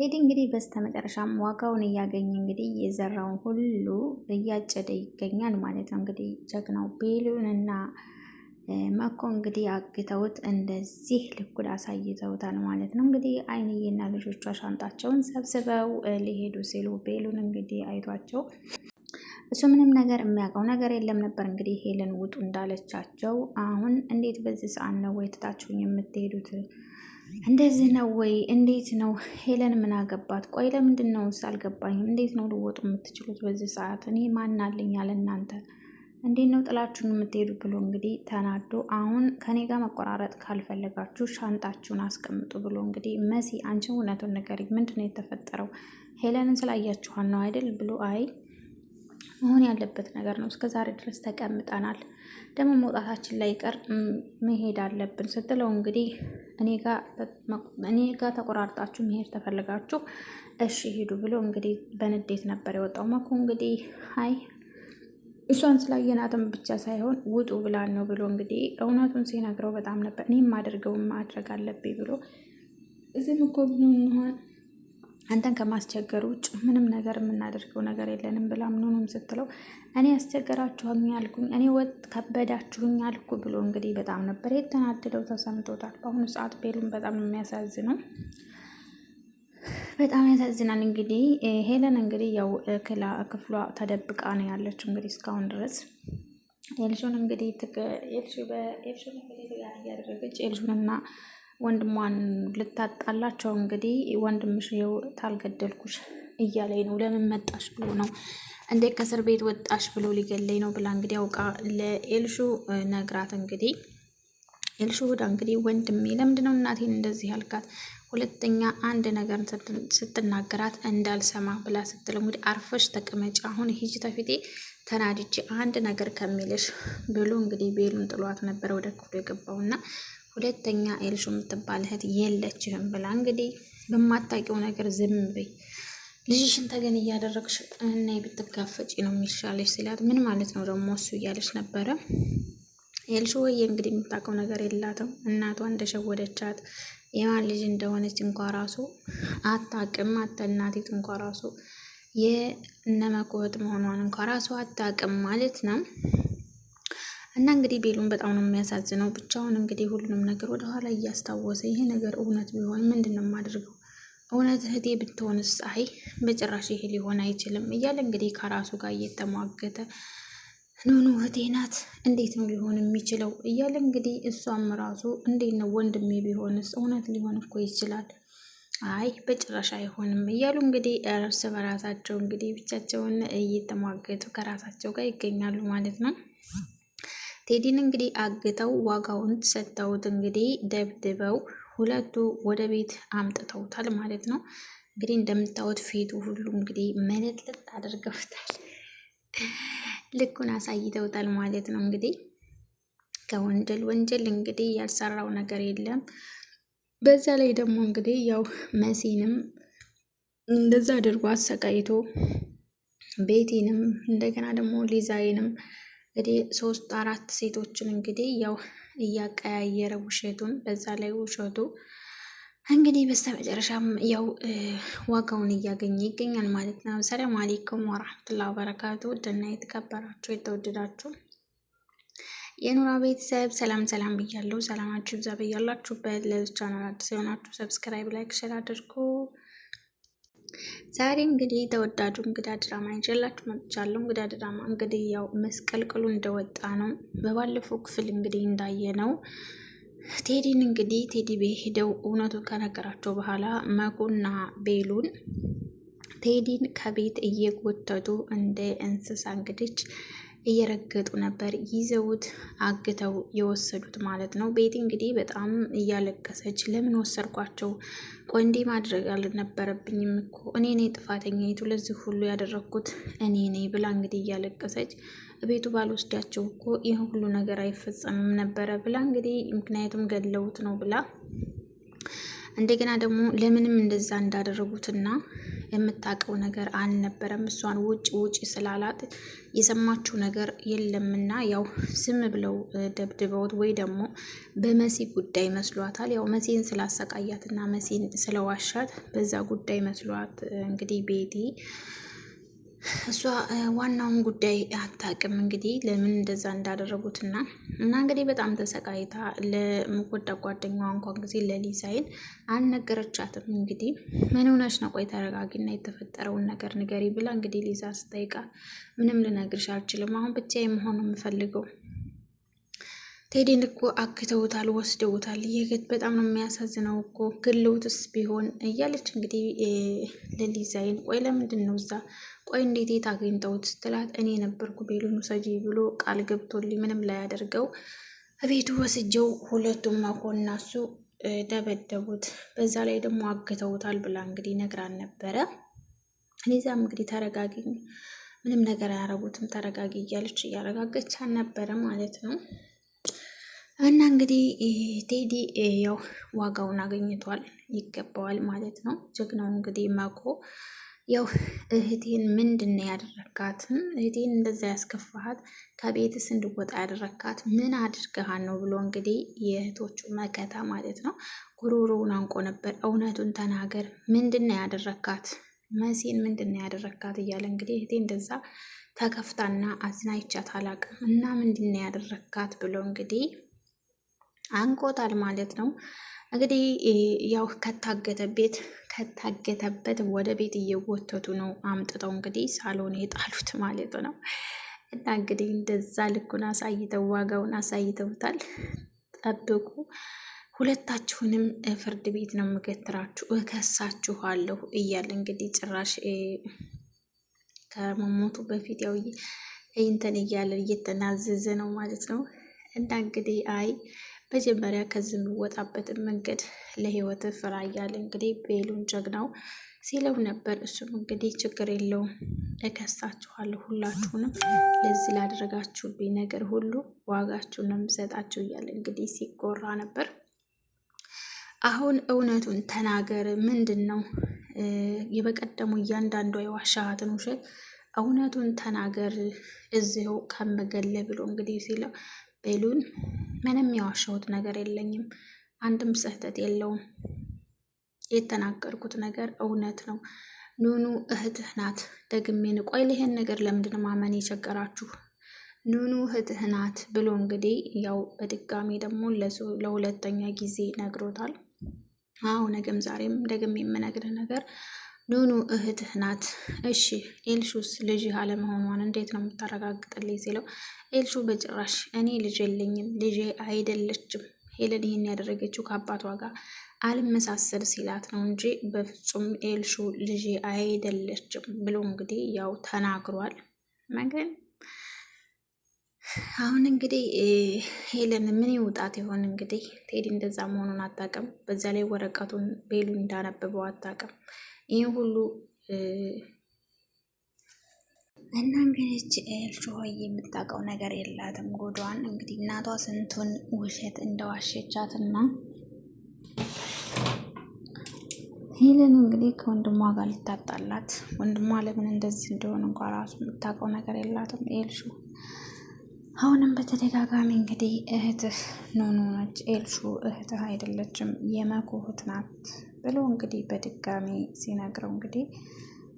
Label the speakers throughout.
Speaker 1: ቴዲ እንግዲህ በስተመጨረሻም ዋጋውን እያገኘ እንግዲህ የዘራውን ሁሉ እያጨደ ይገኛል ማለት ነው። እንግዲህ ጀግናው ቤሉንና መኮ እንግዲህ አግተውት እንደዚህ ልኩል አሳይተውታል ማለት ነው። እንግዲህ አይንዬና ልጆቿ ሻንጣቸውን ሰብስበው ሊሄዱ ሲሉ ቤሉን እንግዲህ አይቷቸው እሱ ምንም ነገር የሚያውቀው ነገር የለም ነበር። እንግዲህ ሄለን ውጡ እንዳለቻቸው አሁን እንዴት በዚህ ሰዓት ነው ወይ ትታችሁኝ የምትሄዱት? እንደዚህ ነው ወይ? እንዴት ነው? ሄለን ምን አገባት? ቆይ ለምንድን ነው አልገባኝም። እንዴት ነው ልወጡ የምትችሉት በዚህ ሰዓት? እኔ ማናለኝ ያለ እናንተ እንዴት ነው ጥላችሁን የምትሄዱ? ብሎ እንግዲህ ተናዶ አሁን ከኔ ጋር መቆራረጥ ካልፈለጋችሁ ሻንጣችሁን አስቀምጡ ብሎ እንግዲህ መሲ አንቺን እውነቱን ንገሪኝ፣ ምንድን ነው የተፈጠረው? ሄለንን ስላያችኋል ነው አይደል? ብሎ አይ መሆን ያለበት ነገር ነው። እስከ ዛሬ ድረስ ተቀምጠናል፣ ደግሞ መውጣታችን ላይ ቀር መሄድ አለብን ስትለው እንግዲህ እኔ ጋር ተቆራርጣችሁ መሄድ ተፈልጋችሁ እሺ ሂዱ ብሎ እንግዲህ በንዴት ነበር የወጣው። መኩ እንግዲህ አይ እሷን ስላየናትም ብቻ ሳይሆን ውጡ ብላን ነው ብሎ እንግዲህ እውነቱን ሲነግረው በጣም ነበር እኔም ማድረገውን ማድረግ አለብኝ ብሎ እዚህም እኮ ብንሆን አንተን ከማስቸገር ውጭ ምንም ነገር የምናደርገው ነገር የለንም ብላ ምንም ስትለው እኔ አስቸገራችሁኝ አልኩኝ፣ እኔ ወጥ ከበዳችሁኝ አልኩ ብሎ እንግዲህ በጣም ነበር የተናደደው፣ ተሰምቶታል። በአሁኑ ሰዓት ቤሉን በጣም የሚያሳዝነው በጣም ያሳዝናል። እንግዲህ ሄለን እንግዲህ ያው ክፍሏ ተደብቃ ነው ያለችው እንግዲህ እስካሁን ድረስ ኤልሹን እንግዲህ ኤልሹን እያደረገች ኤልሹንና ወንድሟን ልታጣላቸው እንግዲህ ወንድምሽ ይኸው ታልገደልኩሽ እያለኝ ነው፣ ለምን መጣሽ ብሎ ነው፣ እንዴት ከእስር ቤት ወጣሽ ብሎ ሊገለኝ ነው ብላ እንግዲህ አውቃ ለኤልሹ ነግራት እንግዲህ ኤልሹ ወዳ እንግዲህ ወንድሜ ለምንድነው እናቴን እንደዚህ ያልካት? ሁለተኛ አንድ ነገር ስትናገራት እንዳልሰማ ብላ ስትል እንግዲህ አርፈሽ ተቀመጭ፣ አሁን ሂጂ ተፊቴ ተናድጄ አንድ ነገር ከሚልሽ ብሎ እንግዲህ ቤሉን ጥሏት ነበር ወደ ክፍሉ የገባውና ሁለተኛ ኤልሹ የምትባል እህት የለችህም ብላ እንግዲህ በማታውቂው ነገር ዝም በይ፣ ልጅሽን ተገን እያደረግሽ እና ብትጋፈጪ ነው የሚሻለሽ ሲላት ምን ማለት ነው ደግሞ እሱ እያለች ነበረ። ኤልሹ ወይ እንግዲህ የምታውቀው ነገር የላትም። እናቷ እንደሸወደቻት የማን ልጅ እንደሆነች እንኳ ራሱ አታውቅም። እናቲቱ እንኳ ራሱ የነመኮት መሆኗን እንኳ ራሱ አታውቅም ማለት ነው። እና እንግዲህ ቤሉን በጣም ነው የሚያሳዝነው። ብቻውን እንግዲህ ሁሉንም ነገር ወደኋላ እያስታወሰ ይሄ ነገር እውነት ቢሆን ምንድን ነው የማደርገው? እውነት እህቴ ብትሆንስ? አይ በጭራሽ ይሄ ሊሆን አይችልም እያለ እንግዲህ ከራሱ ጋር እየተሟገተ ኖኑ እህቴ ናት፣ እንዴት ነው ሊሆን የሚችለው እያለ እንግዲህ እሷም ራሱ እንዴት ነው ወንድሜ ቢሆንስ? እውነት ሊሆን እኮ ይችላል፣ አይ በጭራሽ አይሆንም እያሉ እንግዲህ እርስ በራሳቸው እንግዲህ ብቻቸውን እየተሟገቱ ከራሳቸው ጋር ይገኛሉ ማለት ነው። ቴዲን እንግዲህ አግተው ዋጋውን ሰጥተውት እንግዲህ ደብድበው ሁለቱ ወደ ቤት አምጥተውታል ማለት ነው። እንግዲህ እንደምታዩት ፊቱ ሁሉ እንግዲህ መለጥለጥ አድርገውታል፣ ልኩን አሳይተውታል ማለት ነው። እንግዲህ ከወንጀል ወንጀል እንግዲህ ያልሰራው ነገር የለም። በዛ ላይ ደግሞ እንግዲህ ያው መሲንም እንደዛ አድርጎ አሰቃይቶ ቤቲንም እንደገና ደግሞ ሊዛይንም እንግዲህ 3-4 ሴቶችን እንግዲህ ያው እያቀያየረ ውሸቱን በዛ ላይ ውሸቱ እንግዲህ በስተመጨረሻም ያው ዋጋውን እያገኘ ይገኛል ማለት ነው። ሰላም አለይኩም ወራህመቱላሂ ወበረካቱ። ደህና የተከበራችሁ የተወደዳችሁ የኑራ ቤተሰብ ሰላም ሰላም ብያለሁ። ሰላማችሁ ይብዛ በያላችሁበት። ለዚህ ቻናል አዲስ የሆናችሁ ሰብስክራይብ፣ ላይክ፣ ሼር አድርጉ። ዛሬ እንግዲህ ተወዳጁ እንግዳ ድራማ ይዤላችሁ መጥቻለሁ። እንግዳ ድራማ እንግዲህ ያው መስቀልቅሉ እንደወጣ ነው። በባለፈው ክፍል እንግዲህ እንዳየነው ቴዲን እንግዲህ ቴዲ ቤት ሄደው እውነቱን ከነገራቸው በኋላ መኩና ቤሉን ቴዲን ከቤት እየጎተቱ እንደ እንስሳ እንግዲህ እየረገጡ ነበር ይዘውት አግተው የወሰዱት ማለት ነው። ቤቲ እንግዲህ በጣም እያለቀሰች ለምን ወሰድኳቸው? ቆንዴ ማድረግ አልነበረብኝም እኮ እኔ ነኝ ጥፋተኛይቱ፣ ለዚህ ሁሉ ያደረግኩት እኔ ነኝ ብላ እንግዲህ እያለቀሰች ቤቱ ባልወስዳቸው እኮ ይህ ሁሉ ነገር አይፈጸምም ነበረ ብላ እንግዲህ ምክንያቱም ገድለውት ነው ብላ እንደገና ደግሞ ለምንም እንደዛ እንዳደረጉትና የምታውቀው ነገር አልነበረም። እሷን ውጭ ውጭ ስላላት የሰማችው ነገር የለምና ያው ዝም ብለው ደብድበውት ወይ ደግሞ በመሲ ጉዳይ መስሏታል። ያው መሲን ስላሰቃያትና መሲን ስለዋሻት በዛ ጉዳይ መስሏት እንግዲህ ቤቲ እሷ ዋናውን ጉዳይ አታውቅም። እንግዲህ ለምን እንደዛ እንዳደረጉትና እንግዲህ በጣም ተሰቃይታ ለምጎዳ ጓደኛዋ እንኳን ጊዜ ለሊሳይን አልነገረቻትም። እንግዲህ ምን ሆነሽ ነው? ቆይ ተረጋጊና የተፈጠረውን ነገር ንገሪ ብላ እንግዲህ ሊዛ ስጠይቃ ምንም ልነግርሽ አልችልም፣ አሁን ብቻዬን መሆን ነው የምፈልገው። ቴዲን እኮ አግተውታል፣ ወስደውታል። ይህ በጣም ነው የሚያሳዝነው እኮ ግለውትስ ቢሆን እያለች እንግዲህ ለሊዛይን ቆይ ለምንድን ነው እዛ ቆይ እንዴት የት አግኝተውት ስትላት እኔ ነበርኩ ቤሉን ውሰጂ ብሎ ቃል ገብቶልኝ ምንም ላይ ያደርገው ቤቱ ወስጀው ሁለቱም መኮንና እሱ ደበደቡት፣ በዛ ላይ ደግሞ አግተውታል ብላ እንግዲህ ነግራን ነበረ። ሊዛም እንግዲህ ተረጋጊ፣ ምንም ነገር አያረጉትም ተረጋጊ እያለች እያረጋገች ነበረ ማለት ነው። እና እንግዲህ ቴዲ ያው ዋጋውን አገኝቷል፣ ይገባዋል ማለት ነው። ጀግናው እንግዲህ መኮ ያው እህቴን ምንድን ነው ያደረካት? እህቴን እንደዛ ያስከፋሃት? ከቤትስ እንድወጣ ያደረካት ምን አድርገሃን ነው ብሎ እንግዲህ የእህቶቹ መከታ ማለት ነው ጉሮሮውን አንቆ ነበር። እውነቱን ተናገር፣ ምንድን ነው ያደረካት? መሲን ምንድን ነው ያደረካት እያለ እንግዲህ እህቴ እንደዛ ተከፍታና አዝና ይቻት አላቅም እና ምንድን ነው ያደረካት ብሎ እንግዲህ አንቆታል ማለት ነው። እንግዲህ ያው ከታገተበት ወደ ቤት እየጎተቱ ነው አምጥተው እንግዲህ ሳሎን የጣሉት ማለት ነው። እና እንግዲህ እንደዛ ልኩን አሳይተው ዋጋውን አሳይተውታል። ጠብቁ፣ ሁለታችሁንም ፍርድ ቤት ነው የምገትራችሁ፣ እከሳችኋለሁ እያለ እንግዲህ ጭራሽ ከመሞቱ በፊት ያው እንትን እያለ እየተናዘዘ ነው ማለት ነው። እና እንግዲህ መጀመሪያ ከዚህ የሚወጣበትን መንገድ ለህይወት ፍራ እያለ እንግዲህ ቤሉን ጀግናው ሲለው ነበር። እሱም እንግዲህ ችግር የለውም እከሳችኋለሁ፣ ሁላችሁንም ለዚህ ላደረጋችሁብኝ ነገር ሁሉ ዋጋችሁን ነው የምሰጣችሁ እያለ እንግዲህ ሲጎራ ነበር። አሁን እውነቱን ተናገር፣ ምንድን ነው የበቀደሙ እያንዳንዷ የዋሻሃትን ውሸት እውነቱን ተናገር እዚሁ ከመገለ ብሎ እንግዲህ ሲለው ቤሉን ምንም የዋሻሁት ነገር የለኝም፣ አንድም ስህተት የለውም፣ የተናገርኩት ነገር እውነት ነው። ኑኑ እህትህ ናት። ደግሜ ቆይ ይሄን ነገር ለምንድን ማመን የቸገራችሁ? ኑኑ እህትህ ናት ብሎ እንግዲህ ያው በድጋሚ ደግሞ ለሁለተኛ ጊዜ ነግሮታል። አዎ ነገም ዛሬም ደግሜ የምነግርህ ነገር ኑኑ እህትህ ናት። እሺ ኤልሹስ ልጅህ አለመሆኗን እንዴት ነው የምታረጋግጥልኝ ሲለው ኤልሹ በጭራሽ እኔ ልጅ የለኝም፣ ልጄ አይደለችም፣ ሄለን ይህን ያደረገችው ከአባቷ ጋር አልመሳሰል ሲላት ነው እንጂ በፍጹም ኤልሹ ልጄ አይደለችም ብሎ እንግዲህ ያው ተናግሯል። መገን አሁን እንግዲህ ሄለን ምን ይውጣት ይሆን? እንግዲህ ቴዲ እንደዛ መሆኑን አታውቅም። በዛ ላይ ወረቀቱን ቤሉ እንዳነበበው አታውቅም። ይህ ሁሉ እና እንግዲህ ኤልሹ ሆይ የምታውቀው ነገር የላትም። ጎዷን እንግዲህ እናቷ ስንቱን ውሸት እንደዋሸቻትና ሄለን እንግዲህ ከወንድሟ ጋር ልታጣላት፣ ወንድሟ ለምን እንደዚህ እንደሆነ እንኳ ራሱ የምታውቀው ነገር የላትም ኤልሹ። አሁንም በተደጋጋሚ እንግዲህ እህትህ ኑኑ ነች፣ ኤልሹ እህትህ አይደለችም፣ የመኩ እህት ናት ብሎ እንግዲህ በድጋሚ ሲነግረው እንግዲህ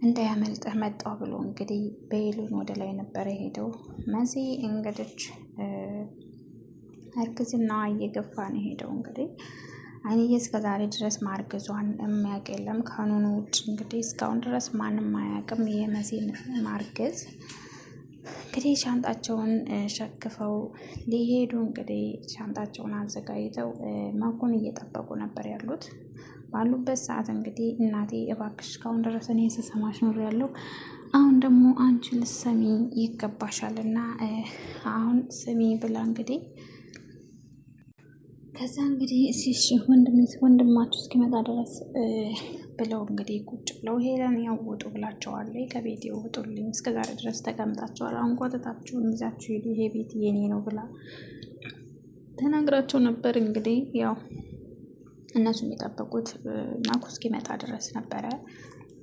Speaker 1: እንዳያመልጥህ መጣው ብሎ እንግዲህ ቤሉን ወደ ላይ ነበረ ሄደው። መሲ እንግዲህ እርግዝናዋ እየገፋ ነው ሄደው። እንግዲህ አይንዬ እስከ ዛሬ ድረስ ማርገዟን የሚያውቅ የለም ከኑኑ ውጭ እንግዲህ እስካሁን ድረስ ማንም አያውቅም የመሲን ማርገዝ። እንግዲህ ሻንጣቸውን ሸክፈው ሊሄዱ እንግዲህ ሻንጣቸውን አዘጋጅተው መኩን እየጠበቁ ነበር ያሉት። ባሉበት ሰዓት እንግዲህ እናቴ እባክሽ እስካሁን ድረስ እኔ ስሰማሽ ኖር ያለው አሁን ደግሞ አንቺ ልትሰሚ ይገባሻል እና አሁን ስሚ ብላ እንግዲህ ከዛ እንግዲህ እሺ ወንድማችሁ እስኪመጣ ድረስ ብለው እንግዲህ ቁጭ ብለው ሄለን ያውጡ ብላቸዋል። ከቤት ይወጡልኝ፣ እስከዛሬ ድረስ ተቀምጣቸዋል፣ አሁን ቋጥታችሁን ይዛችሁ ሄዱ፣ ይሄ ቤት የኔ ነው ብላ ተናግራቸው ነበር። እንግዲህ ያው እነሱ የሚጠበቁት መኩ እስኪመጣ ድረስ ነበረ።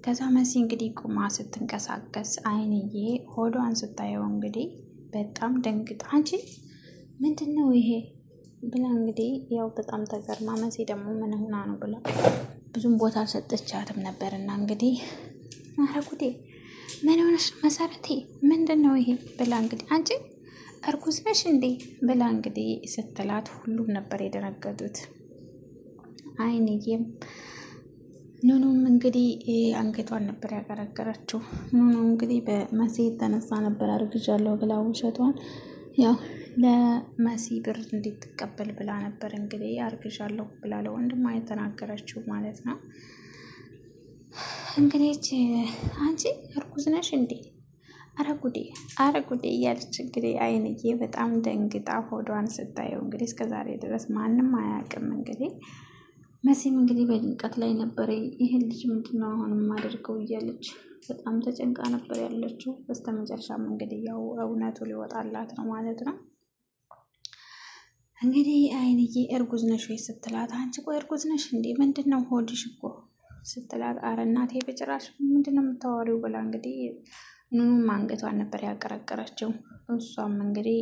Speaker 1: ከዛ መሲ እንግዲህ ቁማ ስትንቀሳቀስ አይንዬ ሆዷን ስታየው እንግዲህ በጣም ደንግጣ አንቺ ምንድን ነው ይሄ ብላ እንግዲህ ያው በጣም ተገርማ፣ መሲ ደግሞ ምን ሆና ነው ብላ ብዙም ቦታ አልሰጠቻትም ነበር። እና እንግዲህ ኧረ ጉዴ ምን ሆነሽ መሰረቴ ምንድን ነው ይሄ ብላ እንግዲህ አንቺ እርጉዝ ነሽ እንዴ ብላ እንግዲህ ስትላት ሁሉም ነበር የደነገጡት። አይንዬም ኑኑም እንግዲህ አንገቷን ነበር ያቀረቀረችው። ኑኑ እንግዲህ በመሲ የተነሳ ነበር አርግዣለሁ ብላ ውሸቷን ያው ለመሲ ብር እንድትቀበል ብላ ነበር እንግዲህ አርግዣለሁ ብላ ለወንድሟ የተናገረችው ማለት ነው። እንግዲህ አንቺ እርጉዝ ነሽ እንዴ አረ ጉዴ እያለች እንግዲህ አይንዬ በጣም ደንግጣ ሆዷን ስታየው እንግዲህ እስከዛሬ ድረስ ማንም አያውቅም። እንግዲህ መሲም እንግዲህ በድንቀት ላይ ነበረ። ይህን ልጅ ምንድነው አሁን የማደርገው እያለች በጣም ተጨንቃ ነበር ያለችው። በስተመጨረሻም እንግዲህ ያው እውነቱ ሊወጣላት ነው ማለት ነው። እንግዲህ አይንዬ እርጉዝ ነሽ ወይ ስትላት፣ አንቺ ቆይ እርጉዝ ነሽ እንዴ ምንድን ነው ሆድሽ እኮ ስትላት፣ አረ እናቴ በጭራሽ ምንድን ነው የምታወሪው ብላ እንግዲህ ኑኑም አንገቷን ነበር ያቀረቀረችው። እሷም እንግዲህ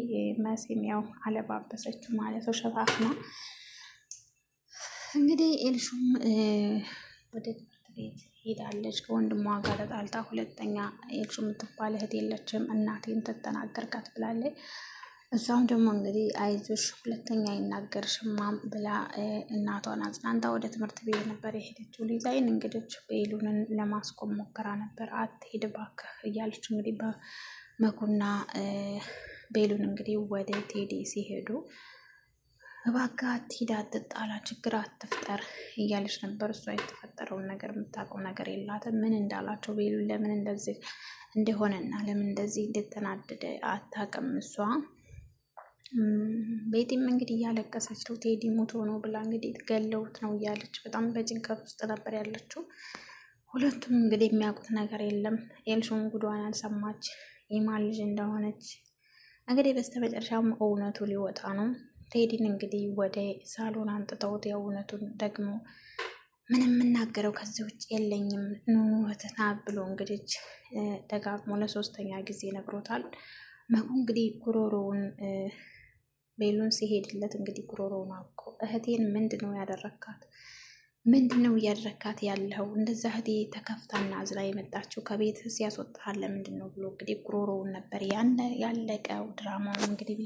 Speaker 1: መሲም ያው አለባበሰችው ማለት ነው ሸፋፍና። እንግዲህ ኤልሹም ወደ ትምህርት ቤት ሄዳለች ከወንድሟ ጋር ተጣልታ። ሁለተኛ ኤልሹ የምትባል እህት የለችም እናቴን ተተናገርካት ብላለች። እሷም ደግሞ እንግዲህ አይዞሽ ሁለተኛ አይናገርሽማም ብላ እናቷን አጽናንታ ወደ ትምህርት ቤት ነበር የሄደችው። ሊዛይን እንግዲህ ቤሉንን ለማስቆም ሞክራ ነበር። አትሄድ እባክህ እያለች እንግዲህ በመኩና ቤሉን እንግዲህ ወደ ቴዲ ሲሄዱ እባክህ አትሂድ፣ አትጣላ፣ ችግር አትፍጠር እያለች ነበር። እሷ የተፈጠረውን ነገር የምታውቀው ነገር የላትም። ምን እንዳላቸው ቤሉን ለምን እንደዚህ እንደሆነና ለምን እንደዚህ እንደተናደደ አታውቅም እሷ። ቤቲም እንግዲህ እያለቀሰች ነው። ቴዲ ሞቶ ነው ብላ እንግዲህ ገለውት ነው እያለች በጣም በጭንቀት ውስጥ ነበር ያለችው። ሁለቱም እንግዲህ የሚያውቁት ነገር የለም። ኤልሹም ጉዷን አልሰማች የማን ልጅ እንደሆነች። እንግዲህ በስተመጨረሻም እውነቱ ሊወጣ ነው። ቴዲን እንግዲህ ወደ ሳሎን አንጥተውት የእውነቱን ደግሞ ምንም የምናገረው ከዚህ ውጭ የለኝም ኑኑ እህትና ብሎ እንግዲህ ደጋግሞ ለሶስተኛ ጊዜ ነግሮታል። መኩ እንግዲህ ጉሮሮውን ቤሉን ሲሄድለት እንግዲህ ጉሮሮውን አውቆ እህቴን ምንድን ነው ያደረካት? ምንድን ነው እያደረካት ያለው? እንደዛ እህቴ ተከፍታና አዝላ የመጣችው ከቤት ሲያስወጣሃል ለምንድን ነው ብሎ እንግዲህ ጉሮሮውን ነበር ያለቀው ድራማው እንግዲህ